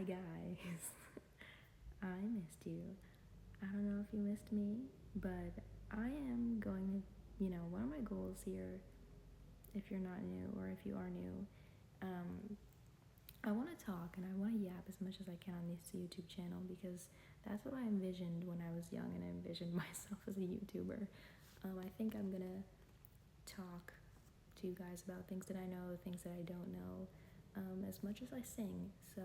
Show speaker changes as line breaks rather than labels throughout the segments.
Hi guys, I missed you. I don't know if you missed me, but I am going to, one of my goals here, if you're not new or if you are new, I want to talk and I want to yap as much as I can on this YouTube channel because that's what I envisioned when I was young and I envisioned myself as a YouTuber. I think I'm going to talk to you guys about things that I know, things that I don't know, as much as I sing. So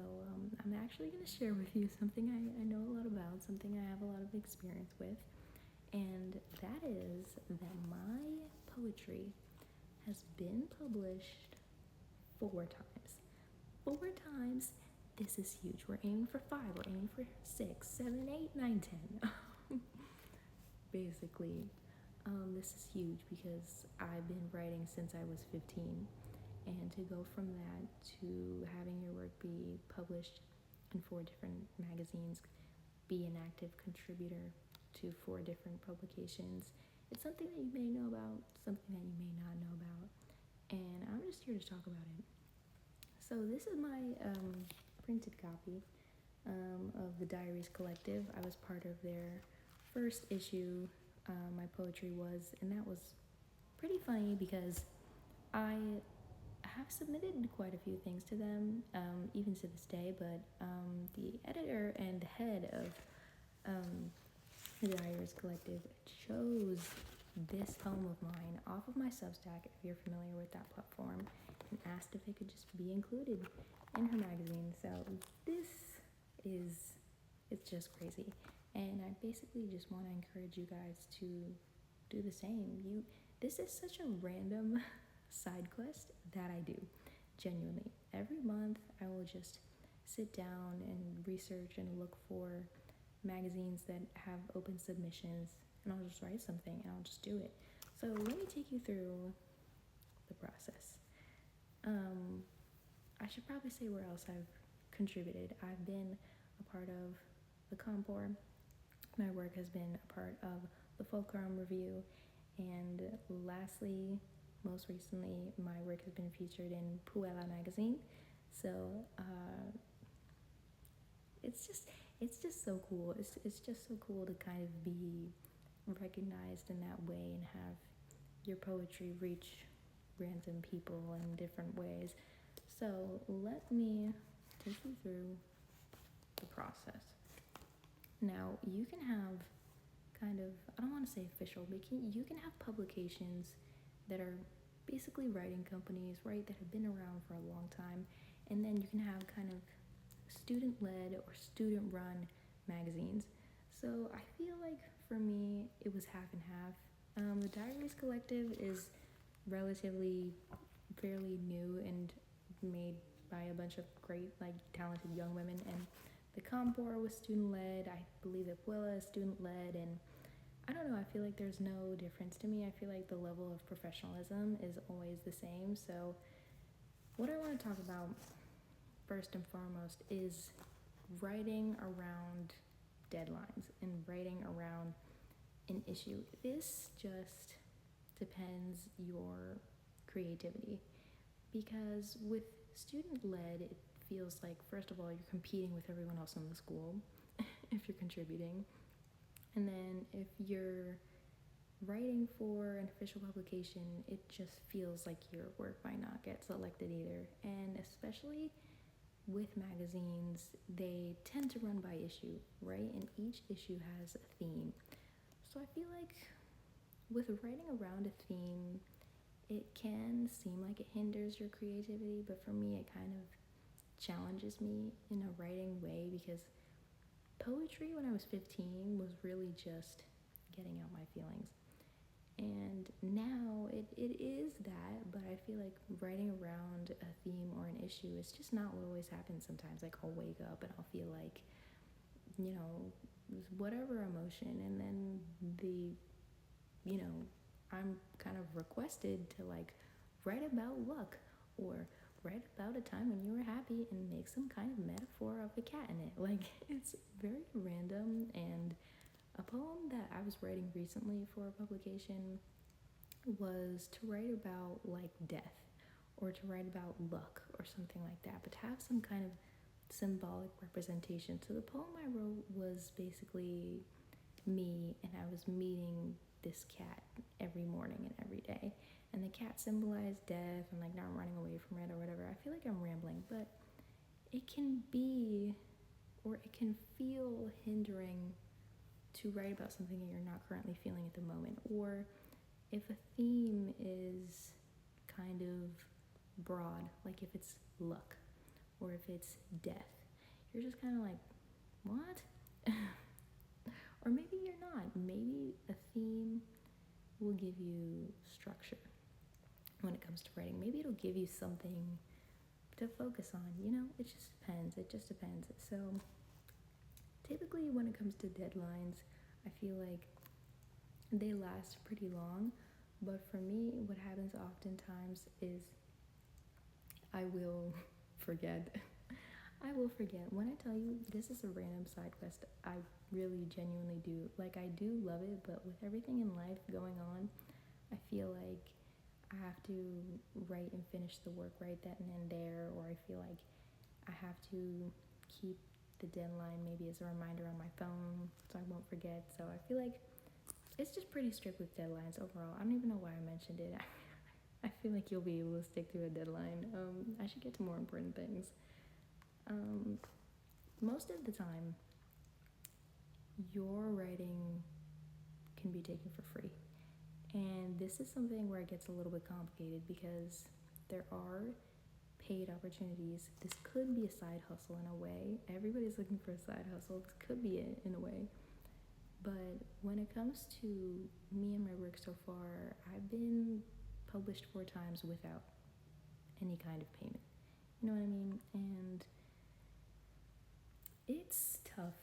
I'm actually going to share with you something I know a lot about, something I have a lot of experience with, and that is that my poetry has been published 4 times. 4 times. This is huge. We're aiming for 5, we're aiming for 6, 7, 8, 9, 10. Basically, this is huge because I've been writing since I was 15, and to go from that to having your work be published in 4 different magazines, be an active contributor to 4 different publications, it's something that you may know about, something that you may not know about, and I'm just here to talk about it. So this is my printed copy of the Diaries Collective. I was part of their first issue, my poetry was, and that was pretty funny because I have submitted quite a few things to them, even to this day, but the editor and the head of the Diaries Collective chose this poem of mine off of my Substack, if you're familiar with that platform, and asked if it could just be included in her magazine. So this is, it's just crazy. And I basically just want to encourage you guys to do the same. This is such a random side quest that I do, genuinely. Every month I will just sit down and research and look for magazines that have open submissions, and I'll just write something and I'll just do it. So let me take you through the process. I should probably say where else I've contributed. I've been a part of the Compor. My work has been a part of the Fulcrum Review, and lastly, most recently, my work has been featured in Puella magazine. So it's just so cool. It's just so cool to kind of be recognized in that way and have your poetry reach random people in different ways. So let me take you through the process. Now, you can have kind of, I don't want to say official, but you can have publications that are basically writing companies, right, that have been around for a long time, and then you can have kind of student-led or student-run magazines. So I feel like for me, it was half and half. The Diaries Collective is relatively fairly new and made by a bunch of great, like, talented young women, and the Compor was student-led. I believe that Puella is student-led, and I don't know, I feel like there's no difference to me. I feel like the level of professionalism is always the same. So what I want to talk about first and foremost is writing around deadlines and writing around an issue. This just depends your creativity, because with student-led, it feels like, first of all, you're competing with everyone else in the school if you're contributing. And then if you're writing for an official publication, it just feels like your work might not get selected either. And especially with magazines, they tend to run by issue, right? And each issue has a theme. So I feel like with writing around a theme, it can seem like it hinders your creativity, but for me, it kind of challenges me in a writing way, because poetry when I was 15 was really just getting out my feelings. And now it is that, but I feel like writing around a theme or an issue is just not what always happens sometimes. Like, I'll wake up and I'll feel like, whatever emotion, and then I'm kind of requested to, like, write about luck or write about a time when you were happy and make some kind of metaphor of a cat in it. Like, it's very random. And a poem that I was writing recently for a publication was to write about, like, death or to write about luck or something like that, but to have some kind of symbolic representation. So the poem I wrote was basically me, and I was meeting this cat every morning and every day. And the cat symbolized death and like not running away from it or whatever. I feel like I'm rambling, but it can be, or it can feel hindering to write about something that you're not currently feeling at the moment. Or if a theme is kind of broad, like if it's luck or if it's death, you're just kind of like, what? Or maybe you're not. Maybe a theme will give you structure when it comes to writing. Maybe it'll give you something to focus on. It just depends. It just depends. So typically when it comes to deadlines, I feel like they last pretty long. But for me, what happens oftentimes is I will forget. I will forget. When I tell you this is a random side quest, I really genuinely do. Like, I do love it, but with everything in life going on, I feel like I have to write and finish the work right then and there, or I feel like I have to keep the deadline maybe as a reminder on my phone so I won't forget. So I feel like it's just pretty strict with deadlines overall. I don't even know why I mentioned it. I feel like you'll be able to stick to a deadline. I should get to more important things. Most of the time, your writing can be taken for free. And this is something where it gets a little bit complicated because there are paid opportunities. This could be a side hustle in a way. Everybody's looking for a side hustle. This could be it in a way. But when it comes to me and my work so far, I've been published 4 times without any kind of payment. You know what I mean? And it's tough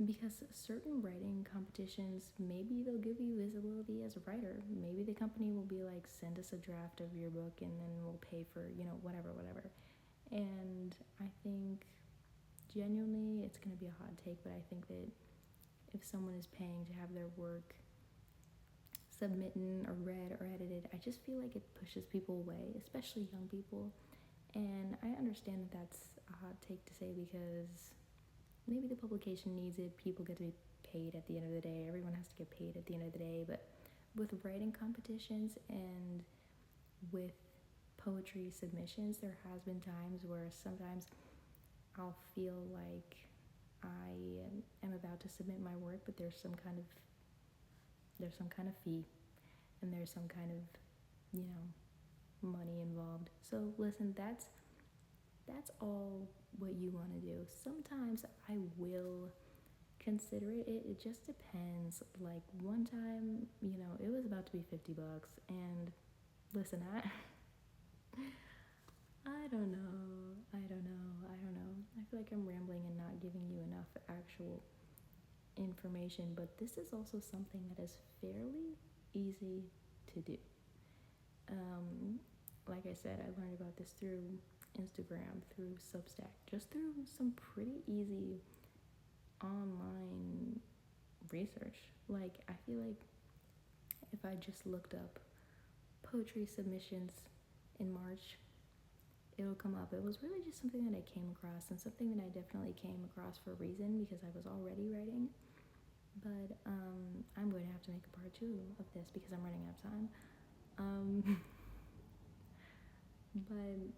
because certain writing competitions, maybe they'll give you visibility as a writer. Maybe the company will be like, send us a draft of your book and then we'll pay for, whatever. And I think genuinely it's going to be a hot take, but I think that if someone is paying to have their work submitted or read or edited, I just feel like it pushes people away, especially young people. And I understand that that's a hot take to say because maybe the publication needs it. People get to be paid at the end of the day. Everyone has to get paid at the end of the day. But with writing competitions and with poetry submissions, there has been times where sometimes I'll feel like I am about to submit my work, but there's some kind of fee and there's some kind of money involved. So listen, that's all what you want to do. Sometimes I will consider it. It just depends. Like one time, it was about to be $50, and listen, I don't know. I feel like I'm rambling and not giving you enough actual information, but this is also something that is fairly easy to do. Like I said, I learned about this through Instagram, through Substack, just through some pretty easy online research. Like, I feel like if I just looked up poetry submissions in March, it'll come up. It was really just something that I came across, and something that I definitely came across for a reason because I was already writing. But I'm going to have to make a part 2 of this because I'm running out of time. But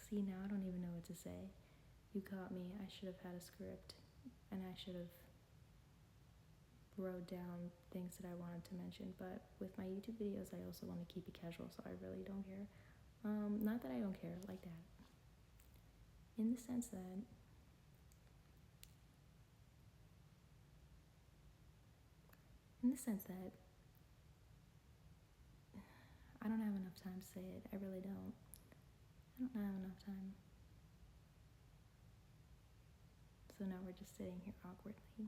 see, now I don't even know what to say. You caught me. I should have had a script, and I should have wrote down things that I wanted to mention. But with my YouTube videos, I also want to keep it casual, so I really don't care. Not that I don't care like that. In the sense that I don't have enough time to say it. I really don't. I don't have enough time. So now we're just sitting here awkwardly.